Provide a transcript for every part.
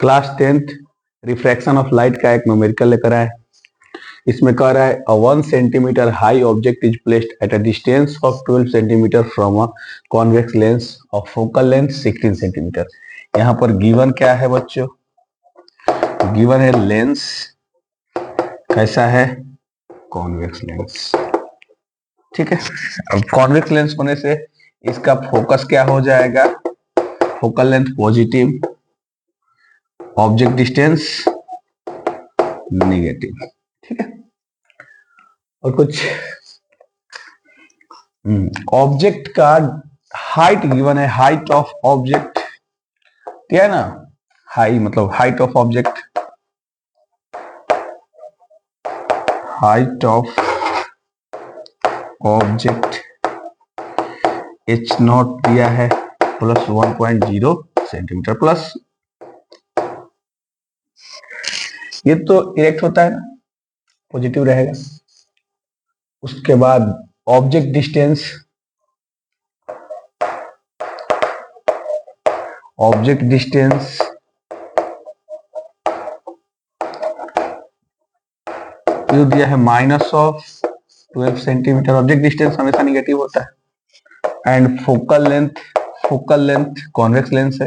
Class 10th refraction of light का एक numerical लेकर आए। इसमें कह रहा है अ 1 centimetre high object is placed at a distance of 12 centimetre from a convex lens of focal length 16 centimetre. यहाँ पर गिवन क्या है बच्चों? गिवन है लेंस कैसा है? Convex lens. ठीक है, अब कॉन्वेक्स लेंस होने से इसका फोकस क्या हो जाएगा? Focal length positive, object distance negative. ठीक है, और कुछ ऑब्जेक्ट का हाइट गिवन है, हाइट ऑफ ऑब्जेक्ट क्या है ना, हाई मतलब height of object, height of object h0 दिया है प्लस 1.0 सेंटीमीटर प्लस। ये तो इरेक्ट होता है ना, पॉजिटिव रहेगा। उसके बाद ऑब्जेक्ट डिस्टेंस, ऑब्जेक्ट डिस्टेंस जो दिया है minus of 12 centimetre. Object distance हमेशा निगेटिव होता है। And focal length, focal length convex lens है,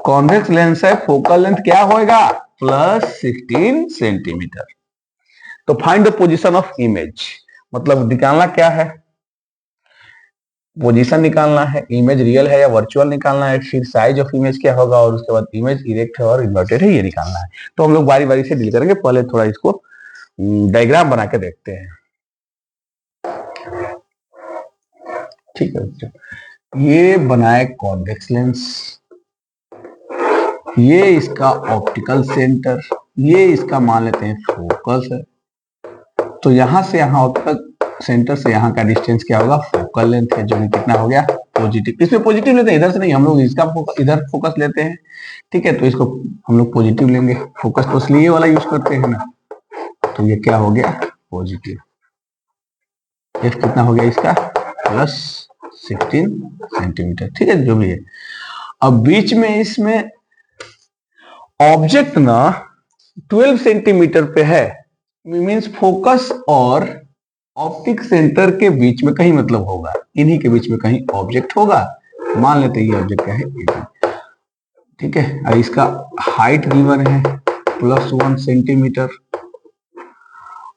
कॉन्वेक्स लेंस है, फोकल लेंथ क्या होएगा? Plus 16 centimetre. तो find the position of image, मतलब निकालना क्या है? पोजीशन निकालना है, इमेज रियल है या वर्चुअल निकालना है, फिर साइज ऑफ इमेज क्या होगा, और उसके बाद इमेज इरेक्ट है और इन्वर्टेड है ये निकालना है। तो हम लोग बारी बारी से डील करेंगे। पहले थोड़ा इसको डायग्राम बना के देखते हैं। ठीक है बच्चों, ये बनाए कॉन्वेक्स लेंस, ये इसका ऑप्टिकल सेंटर, ये इसका मान लेते हैं फोकस है। तो यहां से यहां ऑप्टिकल सेंटर से यहां का डिस्टेंस क्या होगा? फोकल लेंथ है, जो कि कितना हो गया? पॉजिटिव। इसमें पॉजिटिव लेते हैं, इधर से नहीं, हम लोग इसका इधर फोकस लेते हैं। ठीक है, तो इसको हम लोग पॉजिटिव लेंगे, फोकस तो इसलिए ये वाला यूज करते हैं ना। तो ये क्या हो गया? पॉजिटिव। एफ कितना हो गया इसका? Plus 16 centimetre. ठीक है, जो भी है। अब बीच में इसमें ऑब्जेक्ट ना 12 सेंटीमीटर पे है, मीन्स फोकस और ऑप्टिक सेंटर के बीच में कहीं मतलब होगा, इन्हीं के बीच में कहीं ऑब्जेक्ट होगा। मान लेते हैं ये ऑब्जेक्ट क्या है? AB। ठीक है, और इसका हाइट गिवन है प्लस 1 सेंटीमीटर,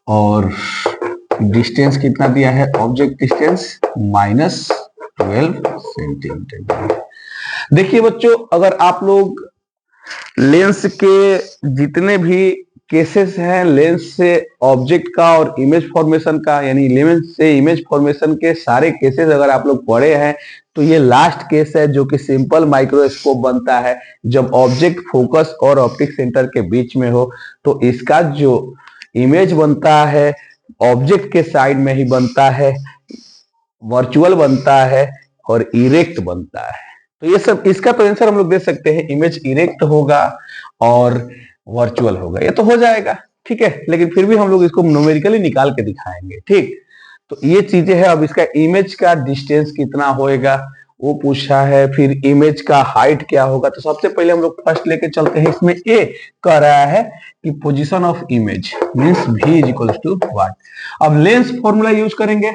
और डिस्टेंस कितना दिया है? Object distance minus 12 centimetre. देखिए बच्चों, अगर आप लोग लेंस के जितने भी केसेस हैं, लेंस से ऑब्जेक्ट का और इमेज फॉर्मेशन का, यानी लेंस से इमेज फॉर्मेशन के सारे केसेस अगर आप लोग पढ़े हैं, तो ये लास्ट केस है जो कि सिंपल माइक्रोस्कोप बनता है जब ऑब्जेक्ट फोकस और ऑप्टिक सेंटर के बीच में हो। तो इसका जो इमेज बनता है ऑब्जेक्ट के साइड में ही बनता है, वर्चुअल बनता है और इरेक्ट बनता है। तो ये सब, इसका तो आंसर हम लोग दे सकते हैं, इमेज इरेक्ट होगा और वर्चुअल होगा, ये तो हो जाएगा। ठीक है, लेकिन फिर भी हम लोग इसको न्यूमेरिकली निकाल के दिखाएंगे। ठीक, तो ये चीजें हैं। अब इसका इमेज का डिस्टेंस कितना होएगा वो पूछा है, फिर इमेज का हाइट क्या होगा। तो सबसे पहले हम लोग फर्स्ट लेके चलते हैं। इसमें ए कह रहा है कि position of image means v is equal to what. अब लेंस फॉर्मूला यूज करेंगे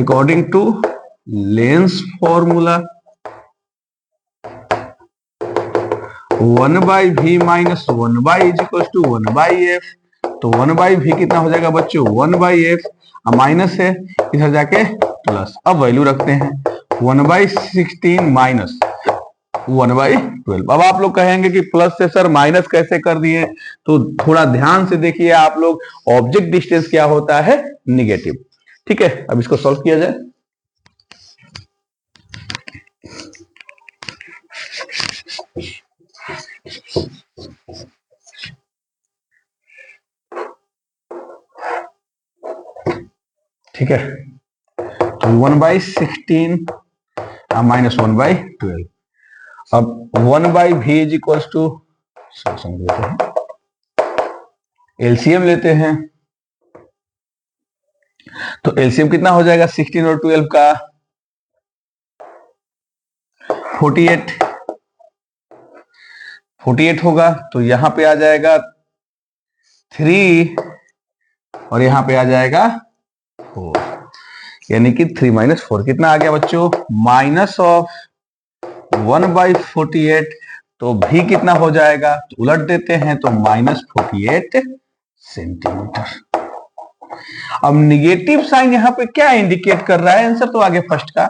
according to lens formula 1 by V minus 1 by is equal to 1 by F. तो 1 बाई वी कितना हो जाएगा बच्चों? 1 बाई एफ। माइनस है, इधर जाके प्लस। अब वैल्यू रखते हैं 1 बाई 16 माइनस 1 बाई 12। अब आप लोग कहेंगे कि प्लस से सर माइनस कैसे कर दिए? तो थोड़ा ध्यान से देखिए आप लोग, ऑब्जेक्ट डिस्टेंस क्या होता है? निगेटिव। ठीक है, अब इसको सॉल्व किया जाए। ठीक है, तो 1 बाई 16 माइनस 1 बाई 12। अब 1 by V is equal to, LCM लेते हैं। तो एलसीएम कितना हो जाएगा 16 और 12 का? 48। 48 होगा, तो यहां पे आ जाएगा 3 और यहां पे आ जाएगा 4, यानी कि 3 माइनस 4 कितना आ गया बच्चों, माइनस ऑफ 1/48। तो भी कितना हो जाएगा, तो उलट देते हैं, तो -48 सेंटीमीटर। अब निगेटिव साइन यहां पे क्या इंडिकेट कर रहा है, आंसर तो आगे फर्स्ट का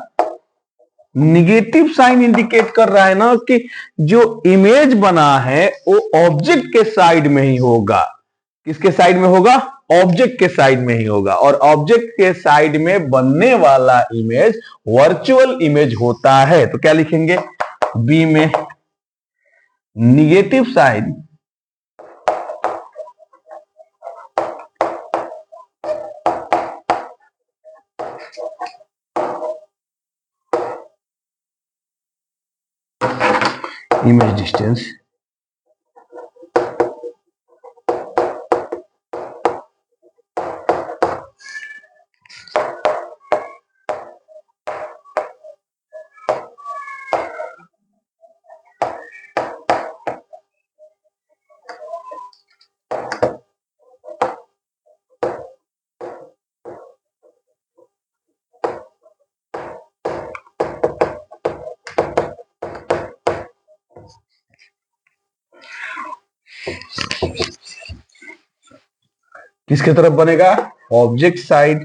निगेटिव साइन इंडिकेट कर रहा है ना कि जो इमेज बना है वो ऑब्जेक्ट के साइड में ही होगा। किसके साइड में होगा, ऑब्जेक्ट के साइड में ही होगा, और ऑब्जेक्ट के साइड में बनने वाला इमेज वर्चुअल इमेज होता है। तो क्या लिखेंगे, बी में निगेटिव साइन इमेज डिस्टेंस किसके तरफ बनेगा, object side.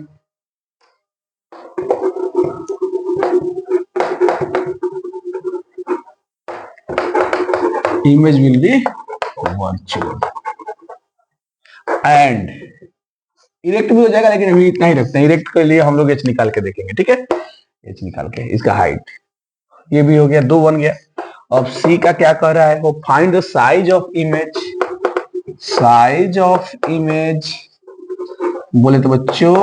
Image will be virtual and erect भी हो जाएगा, लेकिन अभी इतना ही रखते हैं। इरेक्ट के लिए हम लोग एच निकाल के देखेंगे, ठीक है, एच निकाल के इसका हाइट, ये भी हो गया, 2 बन गया। अब सी का क्या कह रहा है, वो find the size of image. Size of image बोले तो बच्चों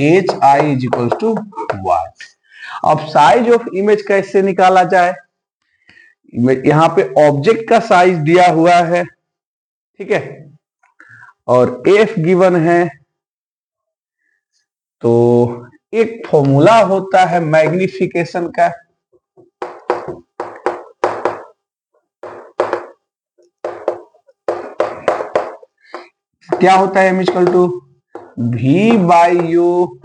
H I is equal to what. अब साइज ऑफ इमेज कैसे निकाला जाए, यहां पे ऑब्जेक्ट का साइज दिया हुआ है, ठीक है, और एफ गिवन है, तो एक फॉर्मूला होता है मैग्निफिकेशन का, क्या होता है, M equal to V by U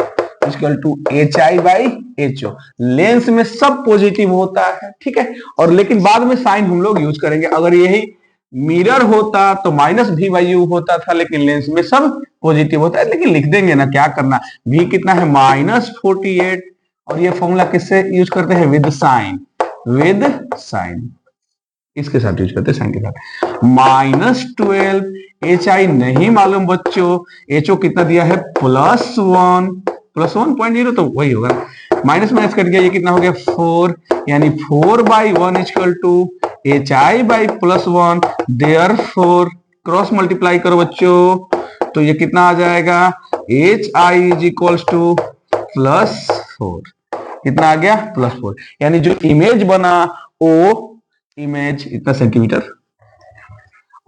equal to H I by H O. Lens में सब पॉजिटिव होता है, ठीक है, और लेकिन बाद में साइन हम लोग यूज करेंगे। अगर यही मिरर होता तो माइनस वी बाई यू होता था, लेकिन लेंस में सब पॉजिटिव होता है, लेकिन लिख देंगे ना, क्या करना। वी कितना है, -48, और ये फॉर्मूला किससे यूज करते हैं, विद साइन, विद साइन, इसके साथ यूज करते हैं, साइन के साथ। -12 एच आई नहीं मालूम बच्चों, एच ओ कितना दिया है, +1, +1.0, तो वही होगा, माइनस माइनस कट गया, ये कितना हो गया 4, यानी 4/1 equal to H I by +1, therefore cross multiply करो बच्चों, तो ये कितना आ जाएगा, H I is equals to +4, कितना आ गया, +4, यानी जो इमेज बना वो इमेज इतना सेंटीमीटर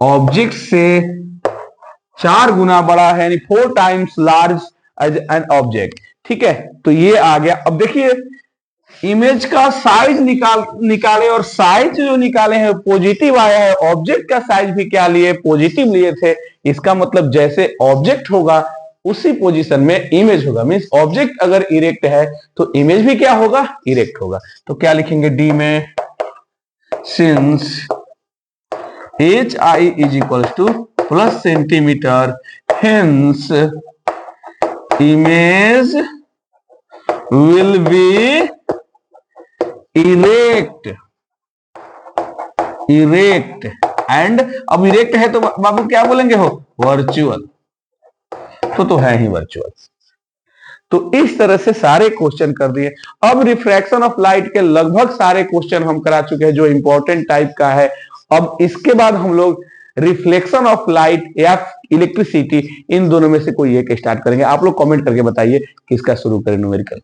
ऑब्जेक्ट से 4 गुना बड़ा है, यानी 4 times large as an object, ठीक है। तो ये आ गया। अब देखिए इमेज का साइज निकाले, और साइज जो निकाले हैं पॉजिटिव आया है, ऑब्जेक्ट का साइज भी क्या लिए, पॉजिटिव लिए थे। इसका मतलब जैसे ऑब्जेक्ट होगा उसी पोजीशन में इमेज होगा, मींस ऑब्जेक्ट अगर इरेक्ट है तो इमेज भी क्या होगा, इरेक्ट होगा। तो क्या लिखेंगे डी में, since hi is equals to plus centimeter, hence image will be erect and अब इरेक्ट है तो बाबू क्या बोलेंगे, हो वर्चुअल, तो है ही वर्चुअल। तो इस तरह से सारे क्वेश्चन कर दिए। अब रिफ्रैक्शन ऑफ लाइट के लगभग सारे क्वेश्चन हम करा चुके हैं जो इंपॉर्टेंट टाइप का है। अब इसके बाद हम लोग रिफ्लेक्शन ऑफ लाइट या इलेक्ट्रिसिटी, इन दोनों में से कोई एक स्टार्ट करेंगे। आप लोग कमेंट करके बताइए किसका शुरू करें न्यूमेरिकल।